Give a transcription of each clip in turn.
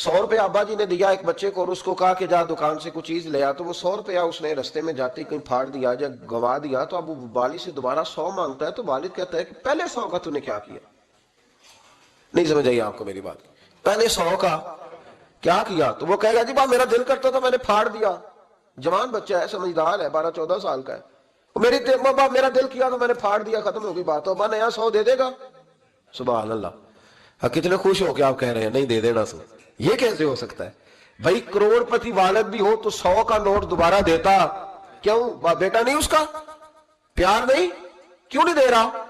100 ابا جی نے دیا ایک بچے کو اور اس کو کہا کہ جا دکان سے کچھ چیز لے آ، تو وہ 100 اس نے رستے میں جاتے کہیں پھاڑ دیا یا گوا دیا، تو اب وہ والد سے دوبارہ 100 مانگتا ہے، تو والد کہتا ہے کہ پہلے 100 کا تو نے کیا کیا؟ نہیں سمجھ آئی آپ کو میری بات؟ پہلے 100 کا کیا کیا؟ تو وہ کہے گا جی میرا دل کرتا تھا میں نے پھاڑ دیا، جوان بچہ ہے، سمجھدار ہے، 12-14 سال کا ہے، میرا دل کیا تو میں نے پھاڑ دیا، ختم ہو گئی بات، تو نیا 100 دے دے گا؟ سبحان اللہ، کتنے خوش ہو کے آپ کہہ رہے ہیں نہیں دے دینا سو، یہ کیسے ہو سکتا ہے؟ بھائی کروڑ پتی والد بھی ہو تو 100 کا نوٹ دوبارہ دیتا کیوں؟ بیٹا نہیں اس کا؟ پیار نہیں؟ کیوں نہیں دے رہا؟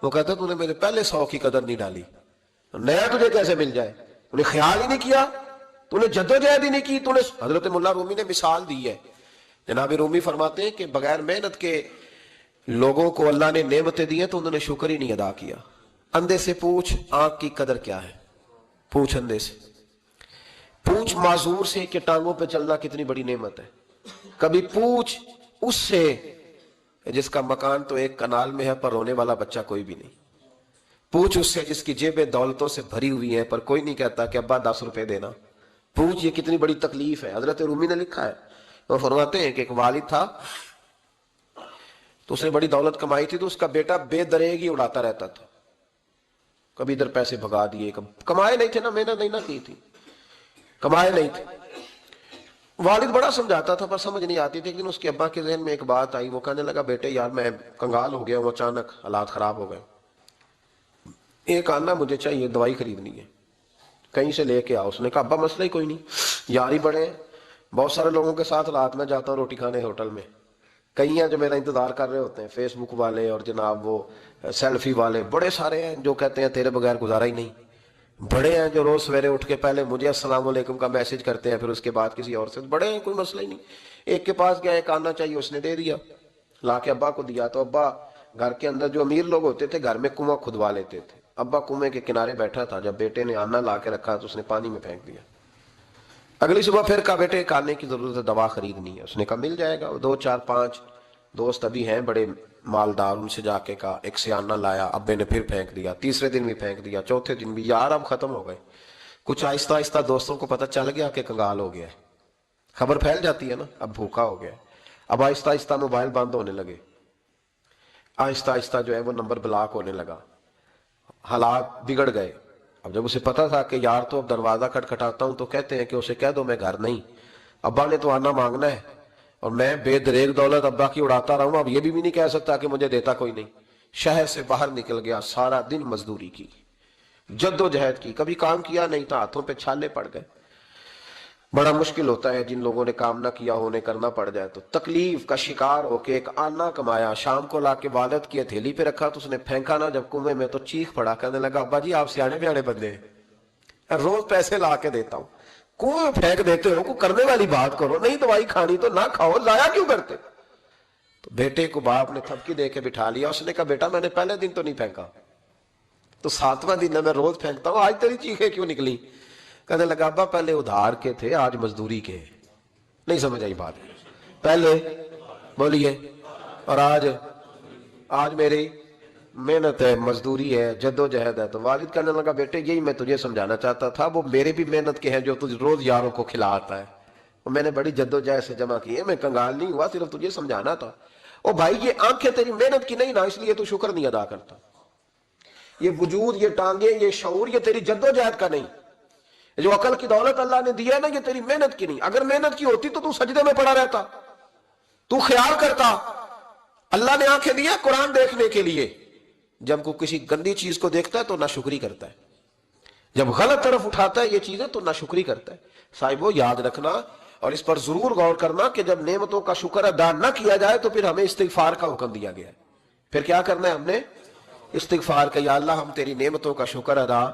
وہ کہتا تو نے میرے پہلے 100 کی قدر نہیں ڈالی، نیا تجھے کیسے مل جائے؟ تو نے خیال ہی نہیں کیا، تو نے جدوجہد ہی نہیں کی، تو نے حضرت مولا رومی نے مثال دی ہے، جناب رومی فرماتے ہیں کہ بغیر محنت کے لوگوں کو اللہ نے نعمتیں دی ہیں تو انہوں نے شکر ہی نہیں ادا کیا۔ اندھے سے پوچھ آنکھ کی قدر کیا ہے، پوچھ اندھے سے، پوچھ معذور سے کہ ٹانگوں پہ چلنا کتنی بڑی نعمت ہے، کبھی پوچھ اس سے جس کا مکان تو ایک کنال میں ہے پر رونے والا بچہ کوئی بھی نہیں، پوچھ اس سے جس کی جیبیں دولتوں سے بھری ہوئی ہیں پر کوئی نہیں کہتا کہ ابا 10 روپے دینا، پوچھ یہ کتنی بڑی تکلیف ہے۔ حضرت رومی نے لکھا ہے، وہ فرماتے ہیں کہ ایک والد تھا تو اس نے بڑی دولت کمائی تھی، تو اس کا بیٹا بے دریغ ہی اڑاتا رہتا تھا، کبھی ادھر پیسے بھگا دیے، کمائے نہیں تھے نا، محنت نہیں نہ کی تھی، کمائے نہیں تھے۔ والد بڑا سمجھاتا تھا پر سمجھ نہیں آتی تھی، لیکن اس کے ابا کے ذہن میں ایک بات آئی، وہ کہنے لگا بیٹے یار میں کنگال ہو گیا ہوں، اچانک حالات خراب ہو گئے، ایک آنا مجھے چاہیے، دوائی خریدنی ہے، کہیں سے لے کے آؤ۔ اس نے کہا ابا مسئلہ ہی کوئی نہیں، یار ہی بڑے ہیں، بہت سارے لوگوں کے ساتھ رات میں جاتا ہوں روٹی کھانے ہوٹل میں، کئی ہیں جو میرا انتظار کر رہے ہوتے ہیں، فیس بک والے اور جناب وہ سیلفی والے، بڑے سارے ہیں جو کہتے ہیں تیرے بغیر گزارا ہی نہیں، بڑے ہیں جو روز سویرے اٹھ کے پہلے مجھے السلام علیکم کا میسج کرتے ہیں پھر اس کے بعد کسی اور سے، بڑے ہیں کوئی مسئلہ ہی نہیں۔ ایک کے پاس گیا، ایک آنا چاہیے، اس نے دے دیا، لا کے ابا کو دیا، تو ابا گھر کے اندر جو امیر لوگ ہوتے تھے گھر میں کنواں کھدوا لیتے تھے، ابا کنویں کے کنارے بیٹھا تھا، جب بیٹے نے آنا لا کے رکھا تو اس نے پانی میں پھینک دیا۔ اگلی صبح پھر کہا بیٹے ایک آنے کی ضرورت ہے، دوا خریدنی ہے، اس نے کہا مل جائے گا، 2-4-5 دوست ابھی ہیں بڑے مالدار، ان سے جا کے کہا، ایک سے آنا لایا، ابے نے پھر پھینک دیا، تیسرے دن بھی پھینک دیا، چوتھے دن بھی، یار اب ختم ہو گئے۔ کچھ آہستہ آہستہ دوستوں کو پتہ چل گیا کہ کنگال ہو گیا ہے، خبر پھیل جاتی ہے نا، اب بھوکا ہو گیا ہے، اب آہستہ آہستہ موبائل بند ہونے لگے، آہستہ آہستہ جو ہے وہ نمبر بلاک ہونے لگا، حالات بگڑ گئے۔ اب جب اسے پتا تھا کہ یار تو اب دروازہ کھٹکھٹاتا ہوں تو کہتے ہیں کہ اسے کہہ دو میں گھر نہیں، ابا نے تو آنا مانگنا ہے اور میں بے دریغ دولت ابا کی اڑاتا رہوں، اب یہ بھی نہیں کہہ سکتا کہ مجھے دیتا کوئی نہیں۔ شہر سے باہر نکل گیا، سارا دن مزدوری کی، جد و جہد کی، کبھی کام کیا نہیں تھا، ہاتھوں پہ چھالے پڑ گئے۔ بڑا مشکل ہوتا ہے جن لوگوں نے کام نہ کیا ہونے کرنا پڑ جائے تو، تکلیف کا شکار ہو کے ایک آنا کمایا، شام کو لا کے والد کی ہتھیلی پہ رکھا تو اس نے پھینکا نا جب کنویں میں تو چیخ پڑا، کہنے لگا ابا جی آپ سیانے بیانے بندے ہیں، روز پیسے لا کے دیتا ہوں، کنویں میں پھینک دیتے ہو، کو کرنے والی بات کرو، نہیں دوائی کھانی تو نہ کھاؤ، لایا کیوں کرتے؟ تو بیٹے کو باپ نے تھپکی دے کے بٹھا لیا، اس نے کہا بیٹا میں نے پہلے دن تو نہیں پھینکا، تو 7واں دن ہے میں روز پھینکتا ہوں، آج تیری چیخیں کیوں نکلی؟ کہنے لگا ابا پہلے ادھار کے تھے آج مزدوری کے، نہیں سمجھ آئی بات؟ پہلے بولیے، اور آج میری محنت ہے، مزدوری ہے، جد و جہد ہے۔ تو والد کہنے لگا بیٹے یہی میں تجھے سمجھانا چاہتا تھا، وہ میرے بھی محنت کے ہیں جو تجھ روز یاروں کو کھلاتا ہے، وہ میں نے بڑی جد و جہد سے جمع کی ہے، میں کنگال نہیں ہوا، صرف تجھے سمجھانا تھا۔ او بھائی یہ آنکھیں تیری محنت کی نہیں نا، اس لیے تو شکر نہیں ادا کرتا، یہ وجود، یہ ٹانگیں، یہ شعور، یہ تیری جد و جہد کا نہیں، جو عقل کی دولت اللہ نے دی ہے نا یہ تیری محنت کی نہیں، اگر محنت کی ہوتی تو سجدے میں پڑا رہتا، تو خیال کرتا اللہ نے آنکھیں دی ہے قرآن دیکھنے کے لیے، جب کوئی کسی گندی چیز کو دیکھتا ہے تو ناشکری کرتا ہے، جب غلط طرف اٹھاتا ہے یہ چیزیں تو ناشکری کرتا ہے۔ صاحبو یاد رکھنا اور اس پر ضرور غور کرنا کہ جب نعمتوں کا شکر ادا نہ کیا جائے تو پھر ہمیں استغفار کا حکم دیا گیا ہے، پھر کیا کرنا ہے ہم نے؟ استغفار کا، یا اللہ ہم تیری نعمتوں کا شکر ادا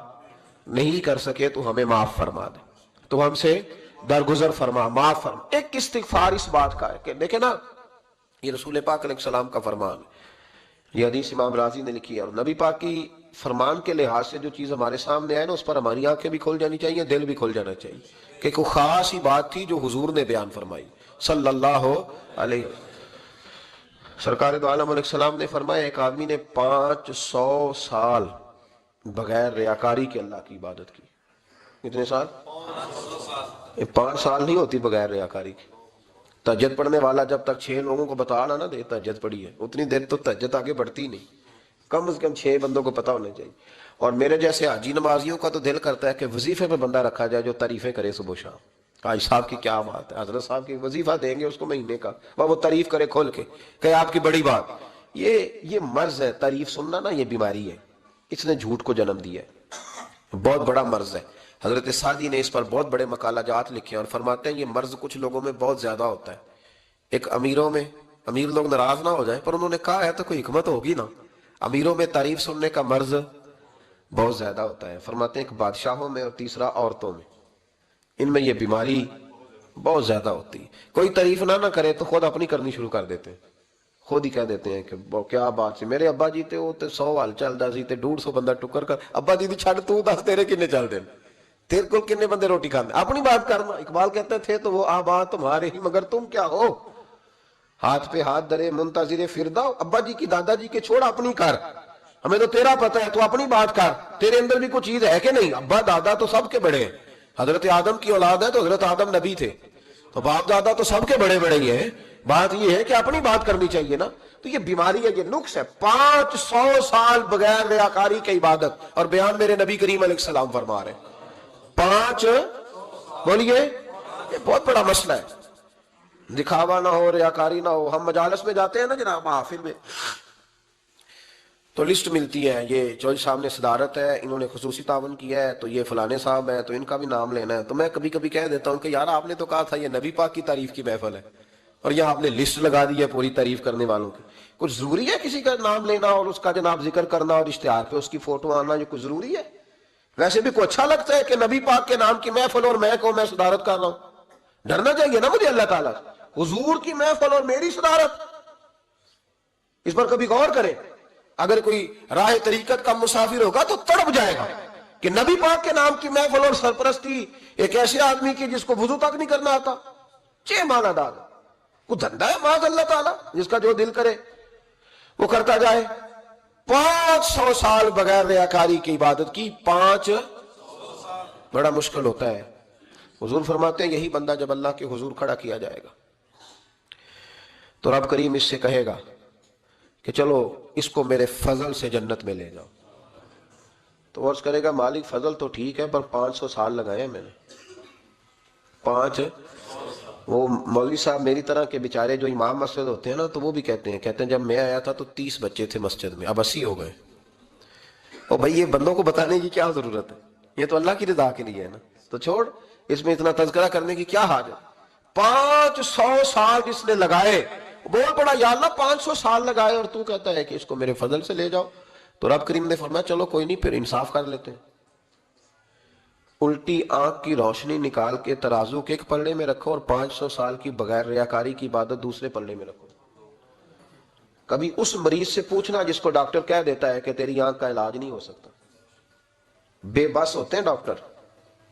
نہیں کر سکے تو ہمیں معاف فرما دے، تو ہم سے درگزر فرما، معاف فرما۔ ایک استغفار اس بات کا ہے کہ دیکھیں نا یہ رسول پاک علیہ السلام کا فرمان ہے، یہ حدیث امام رازی نے لکھی ہے، اور نبی پاک کی فرمان کے لحاظ سے جو چیز ہمارے سامنے آئے نا اس پر ہماری آنکھیں بھی کھل جانی چاہیے، دل بھی کھل جانا چاہیے، کہ کوئی خاص ہی بات تھی جو حضور نے بیان فرمائی صلی اللہ علیہ وسلم۔ سرکار دو عالم علیہ السلام نے فرمایا ایک آدمی نے 500 سال بغیر ریاکاری کے اللہ کی عبادت کی، کتنے سال؟ یہ 5 سال نہیں ہوتی بغیر ریاکاری کی. تہجد پڑھنے والا جب تک 6 لوگوں کو بتانا نہ دے تہجد پڑھی ہے اتنی دیر تو تہجد آگے بڑھتی نہیں. کم از کم 6 بندوں کو پتہ ہونا چاہیے. اور میرے جیسے حاجی نمازیوں کا تو دل کرتا ہے کہ وظیفے پہ بندہ رکھا جائے جو تعریفیں کرے صبح و شام. حاج صاحب کی کیا بات ہے, حضرت صاحب کی وظیفہ دیں گے اس کو مہینے کا, وہ تعریف کرے کھول کے کہ آپ کی بڑی بات. یہ مرض ہے, تعریف سننا نا یہ بیماری ہے, اس نے جھوٹ کو جنم دیا ہے, بہت بڑا مرض ہے. حضرت سعدی نے اس پر بہت بڑے مقالہ جات لکھے ہیں اور فرماتے ہیں یہ مرض کچھ لوگوں میں بہت زیادہ ہوتا ہے. ایک امیروں میں, امیر لوگ ناراض نہ ہو جائیں پر انہوں نے کہا ہے تو کوئی حکمت ہوگی نا, امیروں میں تعریف سننے کا مرض بہت زیادہ ہوتا ہے. فرماتے ہیں کہ بادشاہوں میں اور تیسرا عورتوں میں, ان میں یہ بیماری بہت زیادہ ہوتی ہے. کوئی تعریف نہ کرے تو خود اپنی کرنی شروع کر دیتے ہیں, خود ہی کہہ دیتے ہیں کہ کیا بات ہے, میرے ابا جی تے وہ تے 100 حال چلدا سی تے 150 بندہ ٹکر کر, ابا جی دی چھڑ تو دس تیرے کنے چل دے, تیرے کو کنے بندے روٹی کھاندے, اپنی بات کرنا. اقبال کہتے تھے تو وہ آبا تمہارے ہی مگر تم کیا ہو, ہاتھ پہ ہاتھ درے منتظر فردا, ابا جی کی دادا جی کے چھوڑ اپنی کر, ہمیں تو تیرا پتہ ہے تو اپنی بات کر, تیرے اندر بھی کوئی چیز ہے کہ نہیں. ابا دادا تو سب کے بڑے ہیں, حضرت آدم کی اولاد ہے تو حضرت آدم نبی تھے, تو باپ دادا تو سب کے بڑے بڑے ہی ہیں. بات یہ ہے کہ اپنی بات کرنی چاہیے نا. تو یہ بیماری ہے, یہ نقص ہے. 500 سال بغیر ریاکاری کی عبادت, اور بیان میرے نبی کریم علیہ السلام فرما رہے ہیں 5, بولیے, یہ بہت بڑا مسئلہ ہے. دکھاوا نہ ہو, ریاکاری نہ ہو. ہم مجالس میں جاتے ہیں نا جناب, محافل میں, تو لسٹ ملتی ہے, یہ چوہدری صاحب نے صدارت ہے, انہوں نے خصوصی تعاون کیا ہے, تو یہ فلانے صاحب ہے تو ان کا بھی نام لینا ہے. تو میں کبھی کبھی کہہ دیتا ہوں کہ یار آپ نے تو کہا تھا یہ نبی پاک کی تعریف کی محفل ہے, اور یہ آپ نے لسٹ لگا دی ہے پوری تعریف کرنے والوں کی. کچھ ضروری ہے کسی کا نام لینا اور اس کا جناب ذکر کرنا اور اشتہار پہ اس کی فوٹو آنا, یہ کچھ ضروری ہے؟ ویسے بھی کوئی اچھا لگتا ہے کہ نبی پاک کے نام کی محفل اور میں صدارت کر رہا ہوں؟ ڈرنا چاہیے نا مجھے اللہ تعالیٰ, حضور کی محفل اور میری صدارت. اس پر کبھی غور کریں. اگر کوئی راہ طریقت کا مسافر ہوگا تو تڑپ جائے گا کہ نبی پاک کے نام کی محفل اور سرپرستی ایک ایسے آدمی کی جس کو وضو تک نہیں کرنا آتا. مانا داد کوئی دھندا ہے معاذ اللہ تعالیٰ, جس کا جو دل کرے وہ کرتا جائے. 500 سال بغیر ریاکاری کی عبادت کی, 500 بڑا مشکل ہوتا ہے. حضور فرماتے ہیں یہی بندہ جب اللہ کے حضور کھڑا کیا جائے گا تو رب کریم اس سے کہے گا کہ چلو اس کو میرے فضل سے جنت میں لے جاؤ. تو عرض کرے گا مالک فضل تو ٹھیک ہے پر 500 سال لگائے ہیں میں نے. 5, وہ مولوی صاحب میری طرح کے بیچارے جو امام مسجد ہوتے ہیں نا, تو وہ بھی کہتے ہیں جب میں آیا تھا تو 30 بچے تھے مسجد میں, اب 80 ہو گئے. اور بھائی یہ بندوں کو بتانے کی کیا ضرورت ہے, یہ تو اللہ کی رضا کے لیے ہے نا, تو چھوڑ اس میں اتنا تذکرہ کرنے کی کیا حاجت. 500 سال جس نے لگائے, بول پڑا یا اللہ 500 سال لگائے اور تو کہتا ہے کہ اس کو میرے فضل سے لے جاؤ. تو رب کریم نے فرمایا چلو کوئی نہیں, پھر انصاف کر لیتے ہیں. الٹی آنکھ کی روشنی نکال کے ترازو کے ایک پلڑے میں رکھو اور 500 سال کی بغیر ریاکاری کی عبادت دوسرے پلڑے میں رکھو. کبھی اس مریض سے پوچھنا جس کو ڈاکٹر کہہ دیتا ہے کہ تیری آنکھ کا علاج نہیں ہو سکتا. بے بس ہوتے ہیں ڈاکٹر,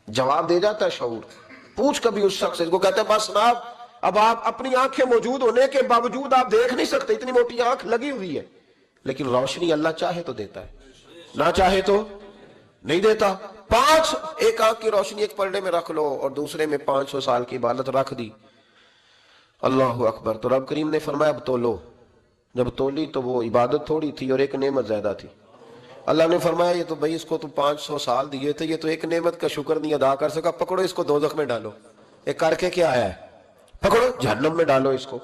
جواب دے جاتا ہے شعور. پوچھ کبھی اس شخص سے, کو کہتے ہیں بس جناب اب آپ اپنی آنکھیں موجود ہونے کے باوجود آپ دیکھ نہیں سکتے, اتنی موٹی آنکھ لگی ہوئی ہے, لیکن روشنی اللہ چاہے تو دیتا ہے, نہ چاہے تو نہیں دیتا. 5 ایک آنکھ کی روشنی ایک پلڑے میں رکھ لو اور دوسرے میں 500 سال کی عبادت رکھ دی. اللہ اکبر. تو رب کریم نے فرمایا اب تولو. جب تولی تو وہ عبادت تھوڑی تھی اور ایک نعمت زیادہ تھی. اللہ نے فرمایا یہ تو بھائی اس کو تو 500 سال دیے تھے, یہ تو ایک نعمت کا شکر نہیں ادا کر سکا, پکڑو اس کو دوزخ میں ڈالو. ایک کر کے کیا آیا ہے, پکڑو جہنم میں ڈالو, اس کو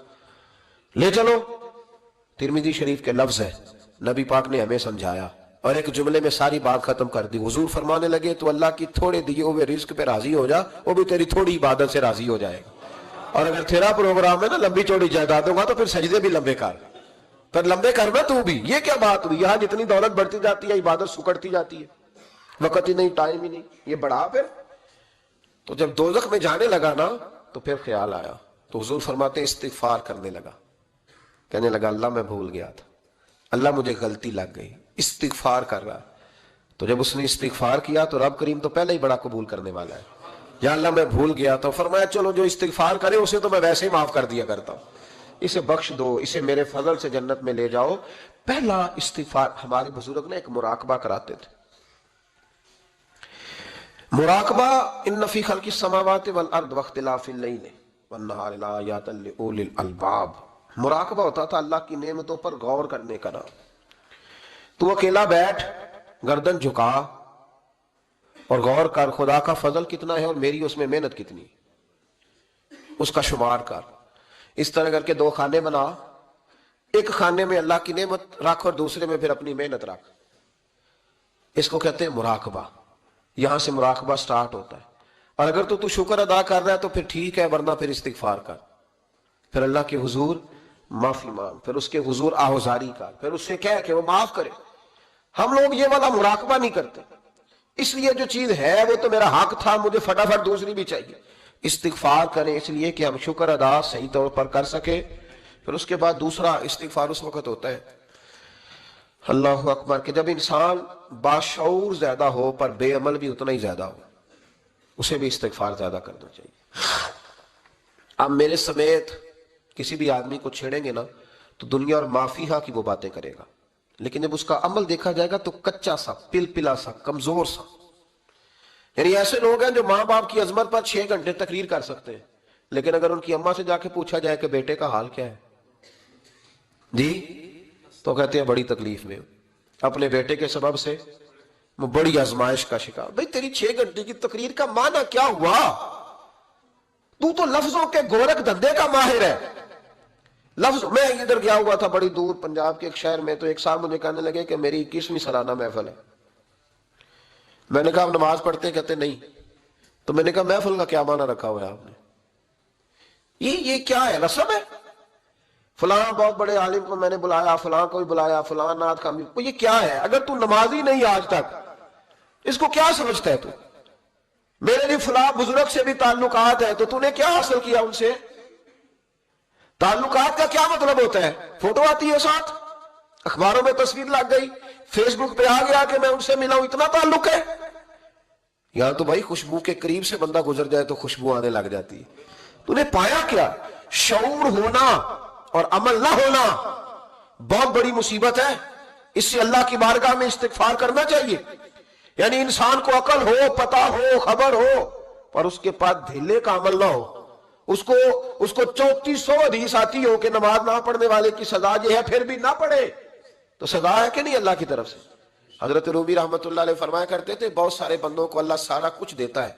لے چلو. ترمذی شریف کے لفظ ہے, نبی پاک نے ہمیں سمجھایا اور ایک جملے میں ساری بات ختم کر دی. حضور فرمانے لگے تو اللہ کی تھوڑے دیے ہوئے رزق پہ راضی ہو جا, وہ بھی تیری تھوڑی عبادت سے راضی ہو جائے گا. اور اگر تیرا پروگرام ہے نا لمبی چوڑی جائیدادوں کا, تو پھر سجدے بھی لمبے کر, پھر لمبے کرنا تو بھی. یہ کیا بات ہوئی, یہاں جتنی دولت بڑھتی جاتی ہے عبادت سکڑتی جاتی ہے, وقت ہی نہیں, ٹائم ہی نہیں, یہ بڑھا. پھر تو جب دوزخ میں جانے لگا نا تو پھر خیال آیا, تو حضور فرماتے ہیں استغفار کرنے لگا, کہنے لگا اللہ میں بھول گیا تھا, اللہ مجھے غلطی لگ گئی. استغفار کر رہا. تو جب اس نے استغفار کیا تو رب کریم تو پہلے ہی بڑا قبول کرنے والا ہے. یا اللہ میں بھول گیا. تو فرمایا چلو جو استغفار کرے اسے تو میں ویسے ہی معاف کر دیا کرتا ہوں, اسے بخش دو, اسے میرے فضل سے جنت میں لے جاؤ. پہلا استغفار. ہمارے بزرگ نے ایک مراقبہ کراتے تھے, مراقبہ ان فی خلق السماوات والارض واختلاف اللیل والنہار لآیات لأولی الالباب، مراقبہ ہوتا تھا اللہ کی نعمتوں پر غور کرنے کا نام۔ تو اکیلا بیٹھ، گردن جھکا اور غور کر خدا کا فضل کتنا ہے اور میری اس میں محنت کتنی، اس کا شمار کر۔ اس طرح کر کے دو خانے بنا، ایک خانے میں اللہ کی نعمت رکھ اور دوسرے میں پھر اپنی محنت رکھ۔ اس کو کہتے ہیں مراقبہ۔ یہاں سے مراقبہ سٹارٹ ہوتا ہے۔ اور اگر تو شکر ادا کر رہا ہے تو پھر ٹھیک ہے، ورنہ پھر استغفار کر، پھر اللہ کے حضور معافی مانگ، پھر اس کے حضور آہوزاری کر، پھر اس سے کہہ کہ وہ معاف کرے۔ ہم لوگ یہ والا مراقبہ نہیں کرتے، اس لیے جو چیز ہے وہ تو میرا حق تھا، مجھے فٹافٹ دوسری بھی چاہیے۔ استغفار کریں اس لیے کہ ہم شکر ادا صحیح طور پر کر سکے۔ پھر اس کے بعد دوسرا استغفار اس وقت ہوتا ہے اللہ اکبر کہ جب انسان باشعور زیادہ ہو پر بے عمل بھی اتنا ہی زیادہ ہو، اسے بھی استغفار زیادہ کرنا چاہیے۔ اب میرے سمیت کسی بھی آدمی کو چھیڑیں گے نا تو دنیا اور مافیہ کی وہ باتیں کرے گا، لیکن جب اس کا عمل دیکھا جائے گا تو کچا سا، پلپلا سا، کمزور سا۔ یعنی ایسے لوگ ہیں جو ماں باپ کی عظمت پر 6 گھنٹے تقریر کر سکتے ہیں، لیکن اگر ان کی اماں سے جا کے پوچھا جائے کہ بیٹے کا حال کیا ہے جی، تو کہتے ہیں بڑی تکلیف میں ہوں، اپنے بیٹے کے سبب سے وہ بڑی آزمائش کا شکار۔ بھئی تیری 6 گھنٹے کی تقریر کا معنی کیا ہوا؟ تو لفظوں کے گورکھ دھندے کا ماہر ہے۔ لفظ، میں ادھر گیا ہوا تھا بڑی دور پنجاب کے ایک شہر میں، تو ایک صاحب مجھے کہنے لگے کہ میری 21ویں سالانہ محفل ہے۔ میں نے کہا آپ نماز پڑھتے ہیں؟ کہتے نہیں۔ تو میں نے کہا محفل کا کیا معنی رکھا ہوا ہے آپ نے؟ یہ کیا ہے، رسم ہے؟ فلاں بہت بڑے عالم کو میں نے بلایا، فلاں کو بھی بلایا، فلاں نعت خامی، یہ کیا ہے؟ اگر تو نمازی نہیں آج تک، اس کو کیا سمجھتا ہے تو؟ میرے لیے فلاں بزرگ سے بھی تعلقات ہے، تو تو نے کیا حاصل کیا ان سے؟ تعلقات کا کیا مطلب ہوتا ہے؟ فوٹو آتی ہے ساتھ، اخباروں میں تصویر لگ گئی، فیس بک پہ آ گیا کہ میں ان سے ملا ہوں، اتنا تعلق ہے؟ یہاں تو بھائی خوشبو کے قریب سے بندہ گزر جائے تو خوشبو آنے لگ جاتی ہے۔ تو نے پایا کیا؟ شعور ہونا اور عمل نہ ہونا بہت بڑی مصیبت ہے۔ اس سے اللہ کی بارگاہ میں استغفار کرنا چاہیے۔ یعنی انسان کو عقل ہو، پتہ ہو، خبر ہو، پر اس کے پاس دھیلے کا عمل نہ ہو۔ اس کو 3400 حدیث آتی ہو کہ نماز نہ پڑھنے والے کی سزا یہ ہے، پھر بھی نہ پڑھے تو سزا ہے کہ نہیں اللہ کی طرف سے؟ حضرت رومی رحمت اللہ علیہ فرمایا کرتے تھے بہت سارے بندوں کو اللہ سارا کچھ دیتا ہے،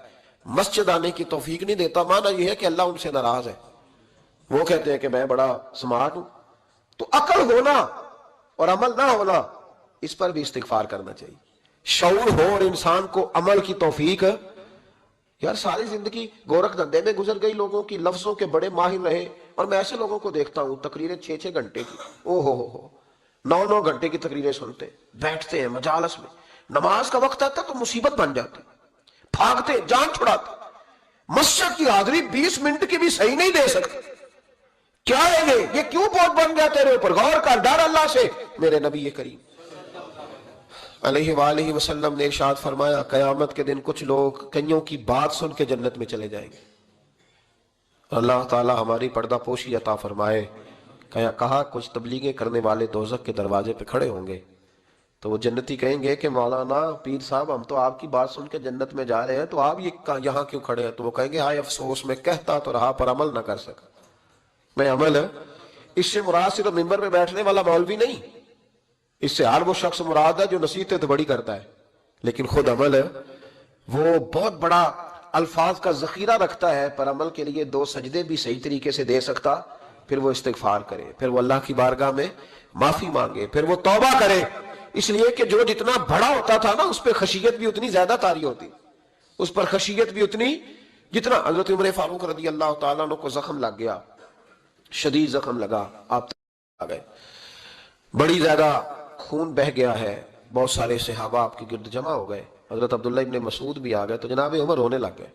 مسجد آنے کی توفیق نہیں دیتا۔ معنی یہ ہے کہ اللہ ان سے ناراض ہے۔ وہ کہتے ہیں کہ میں بڑا سمارٹ ہوں۔ تو عقل ہونا اور عمل نہ ہونا، اس پر بھی استغفار کرنا چاہیے۔ شعور ہو اور انسان کو عمل کی توفیق۔ یار ساری زندگی گورکھ دھندے میں گزر گئی لوگوں کی، لفظوں کے بڑے ماہر رہے، اور میں ایسے لوگوں کو دیکھتا ہوں تقریریں 6 گھنٹے کی، او ہو 9 گھنٹے کی تقریریں سنتے، بیٹھتے ہیں مجالس میں، نماز کا وقت آتا تو مصیبت بن جاتی، بھاگتے، جان چھڑاتے۔ مسجد کی حاضری 20 منٹ کی بھی صحیح نہیں دے سکتے۔ کیا ہے یہ کیوں بہت بن گیا تیرے اوپر؟ غور کر، ڈر اللہ سے۔ میرے نبی کریم علیہ وآلہ وسلم نے ارشاد فرمایا قیامت کے دن کچھ لوگ کئیوں کی بات سن کے جنت میں چلے جائیں گے۔ اللہ تعالی ہماری پردہ پوشی عطا فرمائے۔ کہا کچھ تبلیغیں کرنے والے دوزخ کے دروازے پہ کھڑے ہوں گے تو وہ جنتی کہیں گے کہ مولانا پیر صاحب ہم تو آپ کی بات سن کے جنت میں جا رہے ہیں، تو آپ یہاں کیوں کھڑے ہیں؟ تو وہ کہیں گے ہائے افسوس، میں کہتا تو رہا پر عمل نہ کر سکا۔ میں عمل ہے، اس سے مراد صرف ممبر میں بیٹھنے والا مولوی نہیں، اس سے ہر وہ شخص مراد ہے جو نصیحتیں تو بڑی کرتا ہے لیکن خود عمل ہے۔ وہ بہت بڑا الفاظ کا ذخیرہ رکھتا ہے پر عمل کے لیے 2 سجدے بھی صحیح طریقے سے دے سکتا، پھر وہ استغفار کرے، پھر وہ اللہ کی بارگاہ میں معافی مانگے، پھر وہ توبہ کرے۔ اس لیے کہ جو جتنا بڑا ہوتا تھا نا اس پہ خشیت بھی اتنی زیادہ طاری ہوتی، اس پر خشیت بھی اتنی، جتنا حضرت عمر فاروق رضی اللہ تعالیٰ عنہ کو زخم لگ گیا، شدید زخم لگا، آپ آ گئے، بڑی زیادہ خون بہ گیا ہے، بہت سارے صحابہ آپ کے گرد جمع ہو گئے، حضرت عبداللہ ابن مسعود بھی آ گئے، تو جناب عمر رونے لگ گئے۔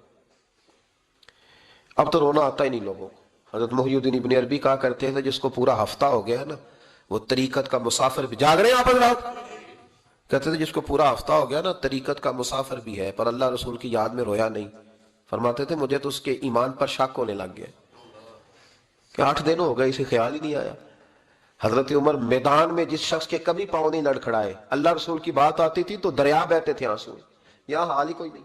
اب تو رونا آتا ہی نہیں لوگوں کو۔ حضرت محی الدین ابن عربی کہا کرتے تھے جس کو پورا ہفتہ ہو گیا ہے نا وہ طریقت کا مسافر بھی، جاگ رہے ہیں آپ حضرات؟ کہتے تھے جس کو پورا ہفتہ ہو گیا نا طریقت کا مسافر بھی ہے پر اللہ رسول کی یاد میں رویا نہیں۔ فرماتے تھے مجھے تو اس کے ایمان پر شک ہونے لگ گیا کہ 8 دن ہو گئے، اسے خیال ہی نہیں آیا۔ حضرت عمر میدان میں جس شخص کے کبھی پاؤں نہیں لڑکھڑائے، اللہ رسول کی بات آتی تھی تو دریا بہتے تھے آنسو، یہاں حال ہی کوئی نہیں،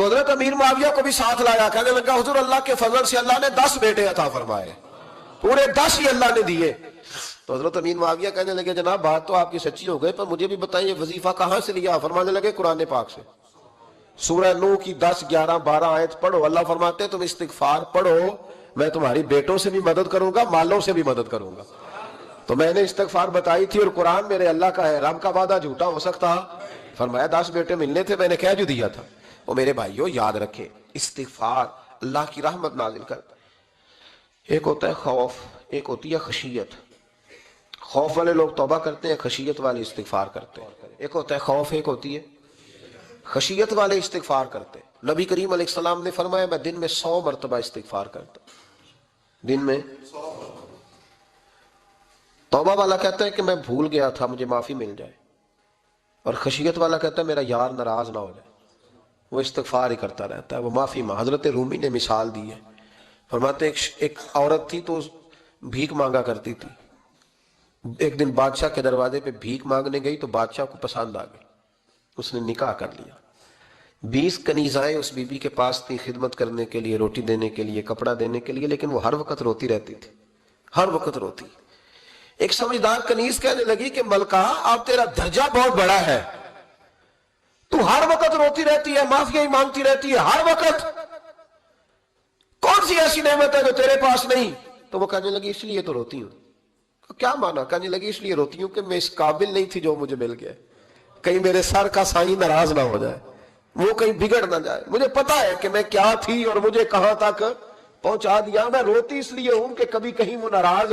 تو حضرت امیر معاویہ کو بھی ساتھ لایا, کہنے لگا حضور اللہ کے فضل سے اللہ نے 10 بیٹے عطا فرمائے, پورے 10 ہی اللہ نے دیے. تو حضرت امیر معاویہ کہنے لگے جناب بات تو آپ کی سچی ہو گئی, پر مجھے بھی بتائیے وظیفہ کہاں سے لیا؟ فرمانے لگے قرآن پاک سے. سورہ نوح کی 10, 11, 12 آیت پڑھو. اللہ فرماتے ہیں تم استغفار پڑھو, میں تمہاری بیٹوں سے بھی مدد کروں گا, مالوں سے بھی مدد کروں گا. تو میں نے استغفار بتائی تھی, اور قرآن میرے اللہ کا ہے, رب کا وعدہ جھوٹا ہو سکتا؟ فرمایا 10 بیٹے ملنے تھے, میں نے کہہ جو دیا تھا. وہ میرے بھائیوں یاد رکھے, استغفار اللہ کی رحمت نازل کرتا. ایک ہوتا ہے خوف, ایک ہوتی ہے خشیت. خوف والے لوگ توبہ کرتے ہیں, خشیت والے استغفار کرتے ہیں. ایک ہوتا ہے خوف, ایک ہوتی ہے خشیت والے استغفار کرتے ہیں. نبی کریم علیہ السلام نے فرمایا میں دن میں 100 مرتبہ استغفار کرتا ہوں, دن میں. توبہ والا کہتا ہے کہ میں بھول گیا تھا, مجھے معافی مل جائے. اور خشیت والا کہتا ہے میرا یار ناراض نہ ہو جائے, وہ استغفار ہی کرتا رہتا ہے, وہ معافی مانگ. حضرت رومی نے مثال دی ہے, فرماتے ہیں ایک عورت تھی تو بھیک مانگا کرتی تھی. ایک دن بادشاہ کے دروازے پہ بھیک مانگنے گئی تو بادشاہ کو پسند آ گئی, اس نے نکاح کر لیا. 20 کنیزائیں اس بی بی کے پاس تھی خدمت کرنے کے لیے, روٹی دینے کے لیے, کپڑا دینے کے لیے, لیکن وہ ہر وقت روتی رہتی تھی, ہر وقت روتی. ایک سمجھدار کنیز کہنے لگی کہ ملکہ اب تیرا درجہ بہت بڑا ہے, تو ہر وقت روتی رہتی ہے, معافی ہی مانگتی رہتی ہے ہر وقت, کون سی ایسی نعمت ہے جو تیرے پاس نہیں؟ تو وہ کہنے لگی اس لیے تو روتی ہوں. کیا مانا؟ کہنے لگی اس لیے روتی ہوں کہ میں اس قابل نہیں تھی جو مجھے مل گیا, کہیں میرے سر کا سائیں ناراض نہ ہو جائے, وہ کہیں بگڑ نہ جائے. مجھے پتا ہے کہ میں کیا تھی اور مجھے کہاں تک پہنچا دیا. میں روتی اس لیے ہوں کہ کبھی کہیں وہ ناراض.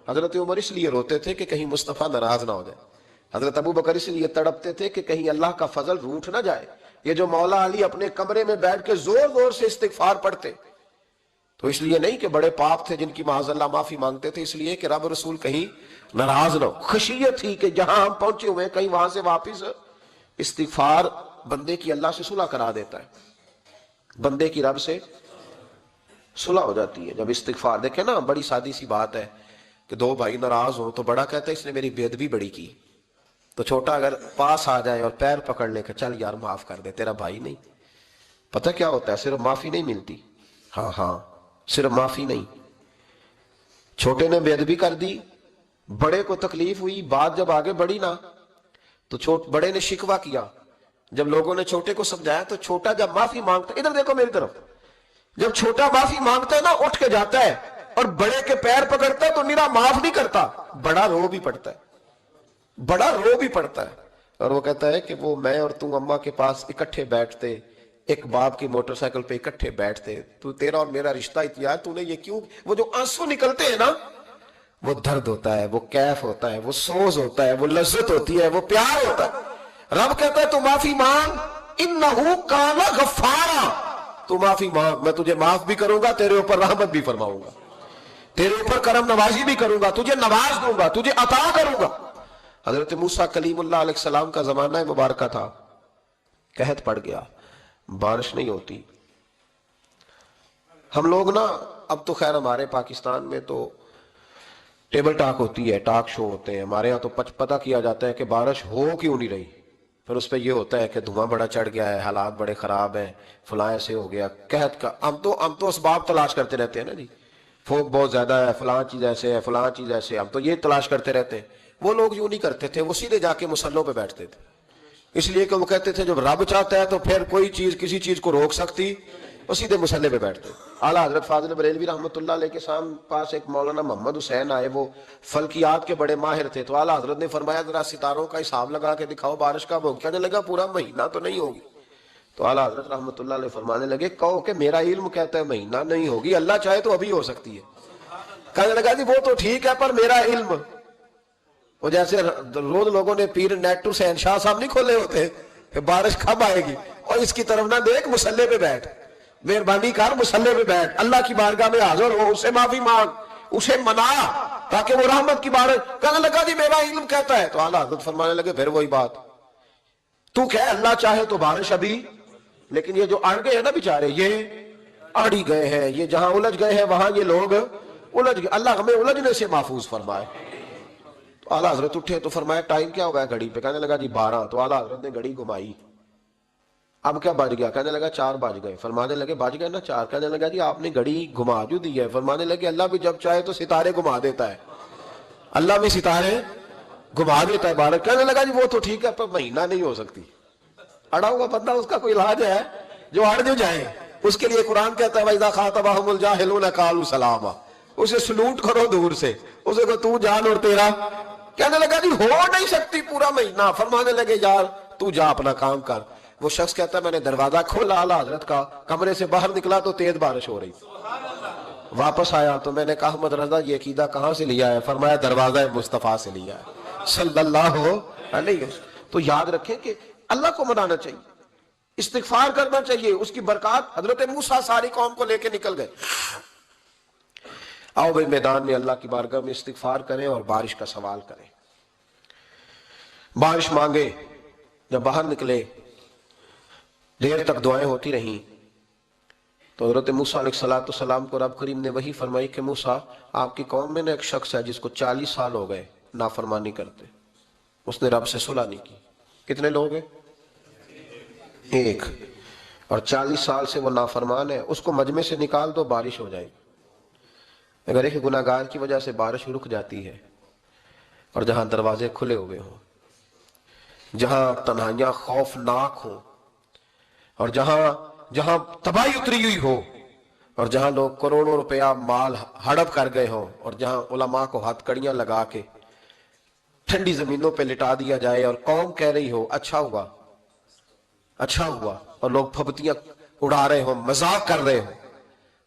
حضرت عمر اس لیے روتے تھے کہ کہیں مصطفیٰ ناراض نہ ہو جائے. حضرت ابو بکر اس لیے تڑپتے تھے کہ کہیں اللہ کا فضل روٹھ نہ جائے. یہ جو مولا علی اپنے کمرے میں بیٹھ کے زور زور سے استغفار پڑھتے, تو اس لیے نہیں کہ بڑے پاپ تھے جن کی معاذ اللہ معافی مانگتے تھے, اس لیے کہ رب رسول کہیں ناراض نہ ہو. خشیت تھی کہ جہاں ہم پہنچے ہوئے کہیں وہاں سے واپس. استغفار بندے کی اللہ سے صلح کرا دیتا ہے, بندے کی رب سے صلح ہو جاتی ہے جب استغفار. دیکھیں نا, بڑی سادی سی بات ہے کہ 2 بھائی ناراض ہوں تو بڑا کہتا ہے اس نے میری بے ادبی بڑی کی, تو چھوٹا اگر پاس آ جائے اور پیر پکڑ لے کہ چل یار معاف کر دے, تیرا بھائی نہیں. پتہ کیا ہوتا ہے, صرف معافی نہیں ملتی. ہاں صرف معافی نہیں, چھوٹے نے بے ادبی کر دی, بڑے کو تکلیف ہوئی, بات جب آگے بڑھی نا تو بڑے نے شکوہ کیا. جب لوگوں نے چھوٹے کو سمجھایا تو چھوٹا جب معافی مانگتا, ادھر دیکھو میری طرف, جب چھوٹا معافی مانگتا ہے نا اٹھ کے جاتا ہے اور بڑے کے پیر پکڑتا ہے تو میرا معاف نہیں کرتا, بڑا رو بھی پڑتا ہے, بڑا رو بھی پڑتا ہے. اور وہ کہتا ہے کہ وہ میں اور تم اماں کے پاس اکٹھے بیٹھتے, ایک باپ کی موٹر سائیکل پہ اکٹھے بیٹھتے, تو تیرا اور میرا رشتہ اتیار, تو نے یہ کیوں؟ وہ جو آنسو نکلتے ہیں نا, وہ درد ہوتا ہے, وہ کیف ہوتا ہے, وہ سوز ہوتا ہے, وہ لذت ہوتی ہے, وہ پیار ہوتا ہے. رب کہتا ہے تو معافی مانگ, انہو کان غفارا, تو معافی مانگ, میں تجھے معاف بھی کروں گا, تیرے اوپر رحمت بھی فرماؤں گا, تیرے اوپر کرم نوازی بھی کروں گا, تجھے نواز دوں گا, تجھے عطا کروں گا. حضرت موسیٰ کلیم اللہ علیہ السلام کا زمانہ مبارکہ تھا, قحط پڑ گیا, بارش نہیں ہوتی. ہم لوگ نا, اب تو خیر ہمارے پاکستان میں تو ٹیبل ٹاک ہوتی ہے, ٹاک شو ہوتے ہیں. ہمارے ہاں تو پتہ کیا جاتا ہے کہ بارش ہو کیوں نہیں رہی, پھر اس پہ یہ ہوتا ہے کہ دھواں بڑا چڑھ گیا ہے, حالات بڑے خراب ہیں, فلاں ایسے ہو گیا, قحط کا. ہم تو اسباب تلاش کرتے رہتے ہیں نا جی, فوق بہت زیادہ ہے, فلاں چیز ایسے ہے, فلاں چیز ایسے, ہم تو یہ تلاش کرتے رہتے ہیں. وہ لوگ یوں نہیں کرتے تھے, وہ سیدھے جا کے مسلوں پہ بیٹھتے تھے, اس لیے کہ وہ کہتے تھے جب رب چاہتا ہے تو پھر کوئی چیز کسی چیز کو روک سکتی, وہ سیدھے مسلے پہ بیٹھتے. اعلیٰ حضرت فاضل بریلوی رحمۃ اللہ علیہ کے پاس ایک مولانا محمد حسین آئے, وہ فلکیات کے بڑے ماہر تھے. تو اعلیٰ حضرت نے فرمایا ذرا ستاروں کا حساب لگا کے دکھاؤ بارش کب ہوگی. کہنے لگا پورا مہینہ تو نہیں ہوگی. تو اعلیٰ حضرت رحمۃ اللہ علیہ فرمانے لگے کہو کہ میرا علم کہتا ہے مہینہ نہیں ہوگی, اللہ چاہے تو ابھی ہو سکتی ہے. کہنے لگا جی وہ تو ٹھیک ہے پر میرا علم, وہ جیسے روز لوگوں نے پیر نیٹ ٹو سین شاہ صاحب نہیں کھولے ہوتے کہ بارش کب آئے گی, اور اس کی طرف نہ دیکھ, مسلے پہ بیٹھ, مہربانی کر مسلے پہ بیٹھ, اللہ کی بارگاہ میں حاضر ہو, اسے معافی مانگ, اسے منا تاکہ وہ رحمت کی بارش. کہنے لگا جی میرا علم کہتا ہے. تو اعلیٰ حضرت فرمانے لگے پھر وہی بات, تو کہ اللہ چاہے تو بارش ابھی, لیکن یہ جو اڑ گئے ہیں نا بیچارے, یہ اڑی گئے ہیں, یہ جہاں الجھ گئے ہیں وہاں یہ لوگ الجھ گئے. اللہ ہمیں الجھنے سے محفوظ فرمائے. تو اعلیٰ حضرت اٹھے تو فرمایا ٹائم کیا ہوا ہے گھڑی پہ؟ کہنے لگا جی 12. تو اعلیٰ حضرت نے گھڑی گھمائی, اب کیا بج گیا؟ کہنے لگا 4 بج گئے۔ فرمانے لگے بج گئے نا 4؟ کہنے لگا جی آپ نے گھڑی گھما جو دی ہے۔ فرمانے لگے اللہ بھی جب چاہے تو ستارے گھما دیتا ہے، اللہ بھی ستارے گھما دیتا ہے بارک۔ کہنے لگا جی وہ تو ٹھیک ہے پر مہینہ نہیں ہو سکتی۔ اڑا ہوا بندہ، اس کا کوئی علاج ہے جو اڑ جو جائے؟ اس کے لیے قرآن کہتا ہے وَإِذَا خَاطَبَهُمُ الْجَاهِلُونَ قَالُوا سَلَامًا، اسے سلوٹ کرو دور سے، اسے کہ تو جان اور تیرا۔ کہنے لگا جی ہو نہیں سکتی پورا مہینہ۔ فرمانے لگے یار تو جا اپنا کام کر۔ وہ شخص کہتا ہے میں نے دروازہ کھولا اعلیٰ حضرت کا، کمرے سے باہر نکلا تو تیز بارش ہو رہی، واپس آیا تو میں نے کہا احمد رضا یہ عقیدہ کہاں سے لیا ہے؟ فرمایا دروازہ مصطفیٰ سے لیا ہے صلی اللہ علیہ وسلم۔ تو یاد رکھیں کہ اللہ کو منانا چاہیے، استغفار کرنا چاہیے، اس کی برکات۔ حضرت موسیٰ ساری قوم کو لے کے نکل گئے۔ آؤ بھائی میدان میں اللہ کی بارگاہ میں استغفار کریں اور بارش کا سوال کریں، بارش مانگے۔ جب باہر نکلے دیر تک دعائیں ہوتی رہیں تو حضرت موسیٰ علیہ السلام کو رب کریم نے وحی فرمائی کہ موسیٰ آپ کی قوم میں نے ایک شخص ہے جس کو 40 سال ہو گئے نافرمانی کرتے، اس نے رب سے صلح نہیں کی۔ کتنے لوگ ہیں؟ ایک، اور 40 سال سے وہ نافرمان ہے، اس کو مجمع سے نکال دو بارش ہو جائے گی۔ اگر ایک گناہگار کی وجہ سے بارش رک جاتی ہے اور جہاں دروازے کھلے ہوئے ہوں، جہاں تنہائیاں خوفناک ہوں، اور جہاں تباہی اتری ہوئی ہو، اور جہاں لوگ کروڑوں روپیہ مال ہڑپ کر گئے ہوں، اور جہاں علماء کو ہاتھ کڑیاں لگا کے ٹھنڈی زمینوں پہ لٹا دیا جائے اور قوم کہہ رہی ہو اچھا ہوا اچھا ہوا، اور لوگ پھبتیاں اڑا رہے ہوں، مذاق کر رہے ہوں،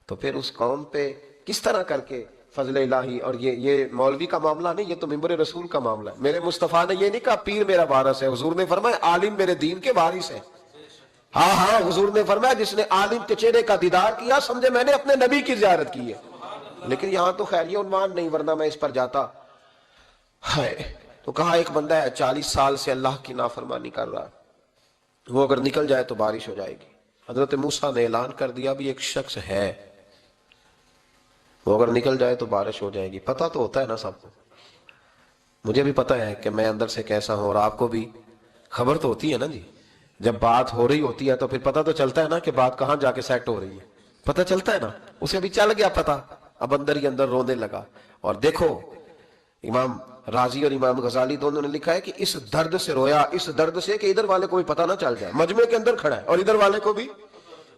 تو پھر اس قوم پہ کس طرح کر کے فضل الہی۔ اور یہ مولوی کا معاملہ نہیں، یہ تو ممبر رسول کا معاملہ ہے۔ میرے مصطفیٰ نے یہ نہیں کہا پیر میرا وارث ہے، حضور نے فرمایا عالم میرے دین کے وارث ہے۔ ہاں حضور نے فرمایا جس نے عالم کے چہرے کا دیدار کیا سمجھے میں نے اپنے نبی کی زیارت کی ہے۔ لیکن یہاں تو خیر یہ عنوان نہیں، ورنہ میں اس پر جاتا ہے۔ تو کہا ایک بندہ ہے 40 سال سے اللہ کی نافرمانی کر رہا ہے، وہ اگر نکل جائے تو بارش ہو جائے گی۔ حضرت موسیٰ نے اعلان کر دیا بھی ایک شخص ہے، وہ اگر نکل جائے تو بارش ہو جائے گی۔ پتہ تو ہوتا ہے نا سب کو، مجھے بھی پتہ ہے کہ میں اندر سے کیسا ہوں، اور آپ کو بھی خبر تو ہوتی ہے نا جی۔ جب بات ہو رہی ہوتی ہے تو پھر پتہ تو چلتا ہے نا کہ بات کہاں جا کے سیٹ ہو رہی ہے، پتہ چلتا ہے نا۔ اسے بھی چل گیا پتہ، اب اندر ہی اندر رونے لگا۔ اور دیکھو امام رازی اور امام غزالی دونوں نے لکھا ہے کہ اس درد سے رویا، اس درد سے کہ ادھر والے کو بھی پتہ نہ چل جائے، مجمع کے اندر کھڑا ہے اور ادھر والے کو بھی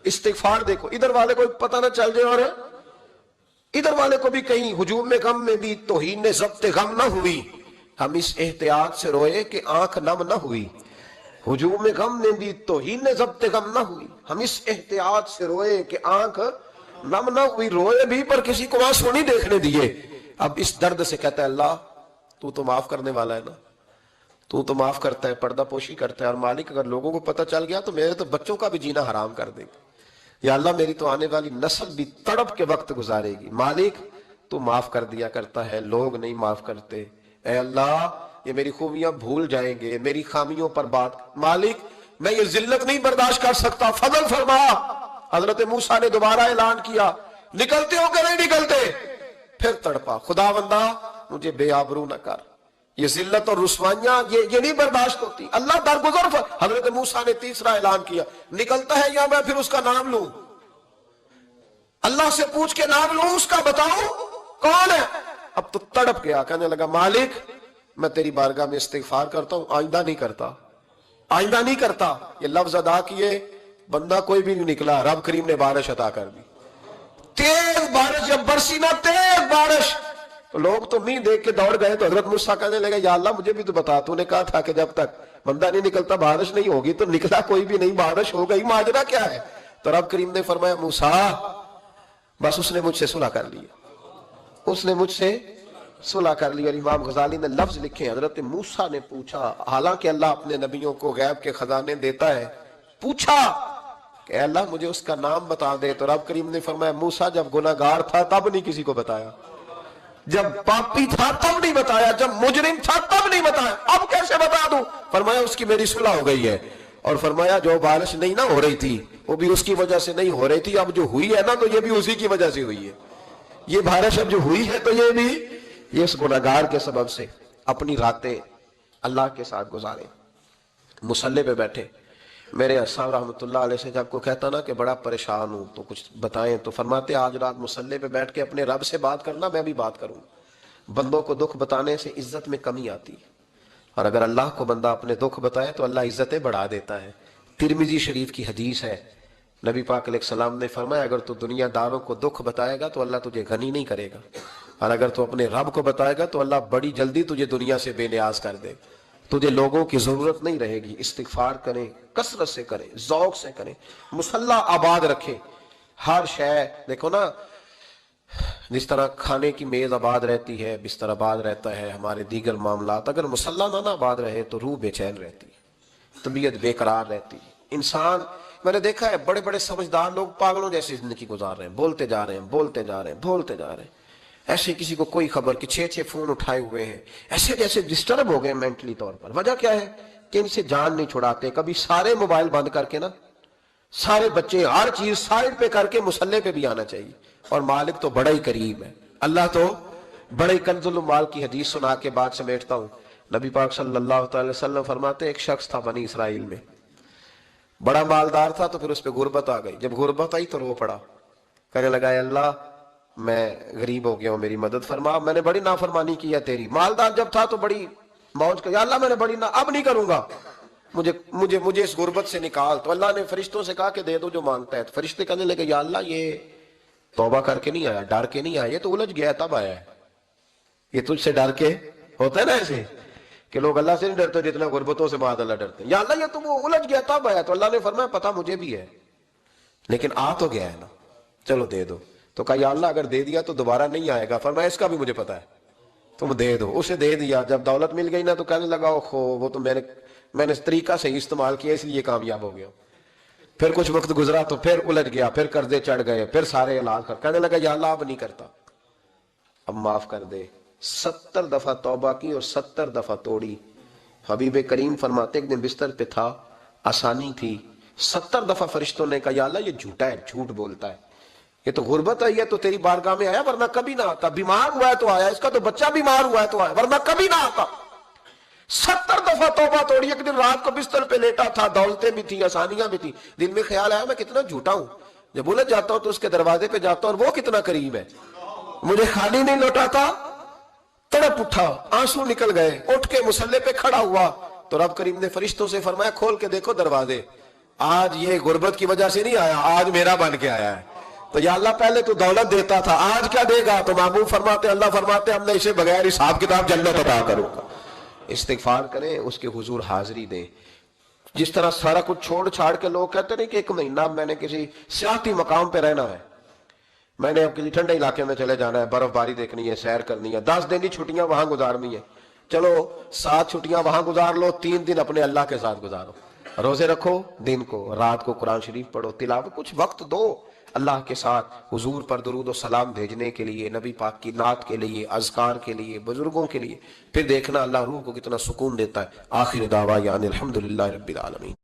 استغفار، دیکھو ادھر والے کو بھی پتہ نہ چل جائے اور ادھر والے کو بھی کہیں ہجوم غم میں بھی توہین ضبط غم نہ ہوئی، ہم اس احتیاط سے روئے کہ آنکھ نم نہ ہوئی۔ ہجوم غم میں بھی توہین ضبط غم نہ ہوئی، ہم اس احتیاط سے روئے کہ آنکھ نم نہ ہوئی، روئے بھی پر کسی کو آنسو نہیں دیکھنے دیے۔ اب اس درد سے کہتا ہے اللہ تو تو معاف کرنے والا ہے نا، تو معاف کرتا ہے، پردہ پوشی کرتا ہے، اور مالک اگر لوگوں کو پتہ چل گیا تو میرے تو بچوں کا بھی جینا حرام کر دے گا، یا اللہ میری تو آنے والی نسل بھی تڑپ کے وقت گزارے گی۔ مالک تو معاف کر دیا کرتا ہے، لوگ نہیں معاف کرتے، اے اللہ یہ میری خوبیاں بھول جائیں گے، میری خامیوں پر بات، مالک میں یہ ذلت نہیں برداشت کر سکتا، فضل فرما۔ حضرت موسیٰ نے دوبارہ اعلان کیا نکلتے ہو کہ نہیں نکلتے؟ پھر تڑپا خدا بندہ مجھے بے آبرو نہ کر، یہ ذلت اور رسوائیاں یہ نہیں برداشت ہوتی، اللہ درگزر۔ حضرت موسیٰ نے تیسرا اعلان کیا نکلتا ہے یا میں پھر اس کا نام لوں، اللہ سے پوچھ کے نام لوں اس کا، بتاؤ کون ہے؟ اب تو تڑپ گیا، کہنے لگا مالک میں تیری بارگاہ میں استغفار کرتا ہوں، آئندہ نہیں کرتا، آئندہ نہیں کرتا۔ یہ لفظ ادا کیے، بندہ کوئی بھی نہیں نکلا، رب کریم نے بارش عطا کر دی، تیز بارش، جب برسی نا تیز بارش، تو لوگ تو نہیں دیکھ کے دوڑ گئے۔ تو حضرت موسیٰ کہنے لگا یا اللہ مجھے بھی تو بتا، تو نے کہا تھا کہ جب تک بندہ نہیں نکلتا بارش نہیں ہوگی، تو نکلا کوئی بھی نہیں، بارش ہو گئی، ماجرا کیا ہے؟ تو رب کریم نے فرمایا موسیٰ بس اس نے مجھ سے صلح کر لی، اس نے مجھ سے صلح کر لی۔ اور امام غزالی نے لفظ لکھے حضرت موسیٰ نے پوچھا، حالانکہ اللہ اپنے نبیوں کو غیب کے خزانے دیتا ہے، پوچھا کہ اے اللہ مجھے اس کا نام بتا دے، تو رب کریم نے فرمایا موسیٰ جب گناہگار تھا تب نہیں کسی کو بتایا، جب پاپی تھا تب نہیں بتایا، جب مجرم تھا تب نہیں بتایا، اب کیسے بتا دوں؟ فرمایا اس کی میری صلح ہو گئی ہے، اور فرمایا جو بارش نہیں نہ ہو رہی تھی وہ بھی اس کی وجہ سے نہیں ہو رہی تھی، اب جو ہوئی ہے نا تو یہ بھی اسی کی وجہ سے ہوئی ہے، یہ بارش اب جو ہوئی ہے تو یہ بھی یہ اس گناہگار کے سبب سے۔ اپنی راتیں اللہ کے ساتھ گزارے، مصلی پہ بیٹھے میرے صاحب رحمۃ اللہ علیہ سے جب کو کہتا نا کہ بڑا پریشان ہوں تو کچھ بتائیں، تو فرماتے آج رات مصلی پہ بیٹھ کے اپنے رب سے بات کرنا، میں بھی بات کروں. بندوں کو دکھ بتانے سے عزت میں کمی آتی ہے، اور اگر اللہ کو بندہ اپنے دکھ بتائے تو اللہ عزتیں بڑھا دیتا ہے. ترمذی شریف کی حدیث ہے، نبی پاک علیہ السلام نے فرمایا اگر تو دنیا داروں کو دکھ بتائے گا تو اللہ تجھے غنی نہیں کرے گا، اور اگر تو اپنے رب کو بتائے گا تو اللہ بڑی جلدی تجھے دنیا سے بے نیاز کر دے گا. تجھے لوگوں کی ضرورت نہیں رہے گی. استغفار کریں، کثرت سے کریں، ذوق سے کریں، مصلی آباد رکھیں. ہر شے دیکھو نا، جس طرح کھانے کی میز آباد رہتی ہے، بستر آباد رہتا ہے، ہمارے دیگر معاملات، اگر مصلی نہ آباد رہے تو روح بے چین رہتی ہے، طبیعت بے قرار رہتی ہے. انسان، میں نے دیکھا ہے بڑے بڑے سمجھدار لوگ پاگلوں جیسی زندگی گزار رہے ہیں، بولتے جا رہے ہیں، بولتے جا رہے ہیں، بولتے جا رہے ہیں، ایسے کسی کو کوئی خبر کہ 6 فون اٹھائے ہوئے ہیں، ایسے جیسے ڈسٹرب ہو گئے مینٹلی طور پر. وجہ کیا ہے کہ ان سے جان نہیں چھڑاتے. کبھی سارے موبائل بند کر کے نا، سارے بچے ہر چیز سائڈ پہ کر کے مصلی پہ بھی آنا چاہیے. اور مالک تو بڑا ہی کریم ہے، اللہ تو بڑا ہی کنز المال کی حدیث سنا کے بعد سمیٹتا ہوں. نبی پاک صلی اللہ تعالی وسلم فرماتے ایک شخص تھا بنی اسرائیل میں، بڑا مالدار تھا، تو پھر اس پہ غربت آ گئی. جب غربت آئی تو رو پڑا، کہنے لگا اے اللہ میں غریب ہو گیا ہوں، میری مدد فرما، میں نے بڑی نافرمانی کی ہے تیری. مالدار جب تھا تو بڑی موج کر، یا اللہ میں نے بڑی اب نہیں کروں گا، مجھے اس غربت سے نکال. تو اللہ نے فرشتوں سے کہا کہ دے دو جو مانگتا ہے. تو فرشتے کہنے لگے یا اللہ یہ توبہ کر کے نہیں آیا، ڈر کے نہیں آیا، یہ تو الجھ گیا تب آیا ہے. یہ تجھ سے ڈر کے ہوتا ہے نا ایسے کہ لوگ اللہ سے نہیں ڈرتے جتنا غربتوں سے معاذ اللہ ڈرتے ہیں. یا اللہ یہ تو وہ الجھ گیا تب آیا. تو اللہ نے فرمایا پتہ مجھے بھی ہے، لیکن آ تو گیا ہے نا، چلو دے دو. تو کہا یا اللہ اگر دے دیا تو دوبارہ نہیں آئے گا. فرمایا اس کا بھی مجھے پتا ہے، تم دے دو. اسے دے دیا. جب دولت مل گئی نا تو کہنے لگا اوہو وہ تو میں نے اس طریقہ سے استعمال کیا اس لیے کامیاب ہو گیا. پھر کچھ وقت گزرا تو پھر الجھ گیا، پھر قرضے چڑھ گئے، پھر سارے علاج کر. کہنے لگا یا اللہ اب نہیں کرتا، اب معاف کر دے. 70 دفعہ توبہ کی اور 70 دفعہ توڑی. حبیب کریم فرماتے ایک دن بستر پہ تھا، آسانی تھی، 70 دفعہ فرشتوں نے کہا یا اللہ یہ جھوٹا ہے، جھوٹ بولتا ہے، یہ تو غربت آئی ہے تو تیری بارگاہ میں آیا ورنہ کبھی نہ آتا. بیمار ہوا ہے تو آیا، اس کا تو بچہ بیمار ہوا ہے تو آیا ورنہ کبھی نہ آتا. 70 دفعہ توبہ توڑی. ایک دن رات کو بستر پہ لیٹا تھا، دولتیں بھی تھی، آسانیاں بھی تھی. دن میں خیال آیا میں کتنا جھوٹا ہوں، جب الجھ جاتا ہوں تو اس کے دروازے پہ جاتا ہوں اور وہ کتنا قریب ہے، مجھے خالی نہیں لوٹاتا. تڑپ اٹھا، آنسو نکل گئے، اٹھ کے مصلی پہ کھڑا ہوا تو رب کریم نے فرشتوں سے فرمایا کھول کے دیکھو دروازے، آج یہ غربت کی وجہ سے نہیں آیا، آج میرا بن کے آیا ہے. تو یا اللہ پہلے تو دولت دیتا تھا، آج کیا دے گا؟ تو محبوب فرماتے اللہ فرماتے ہم نے اسے بغیر حساب کتاب جنت عطا کروں گا. استغفار کریں، اس کے حضور حاضری دیں. جس طرح سارا کچھ چھوڑ چھاڑ کے لوگ کہتے ہیں کہ 1 مہینہ میں نے کسی سیاحتی مقام پہ رہنا ہے، میں نے اب کسی ٹھنڈے علاقے میں چلے جانا ہے، برف باری دیکھنی ہے، سیر کرنی ہے، 10 دن کی چھٹیاں وہاں گزارنی ہے. چلو 7 چھٹیاں وہاں گزار لو، 3 دن اپنے اللہ کے ساتھ گزارو. روزے رکھو، دن کو رات کو قرآن شریف پڑھو، تلاوت، کچھ وقت دو اللہ کے ساتھ حضور پر درود و سلام بھیجنے کے لیے، نبی پاک کی نعت کے لیے، اذکار کے لیے، بزرگوں کے لیے. پھر دیکھنا اللہ روح کو کتنا سکون دیتا ہے. آخر دعوانا الحمدللہ رب العالمین.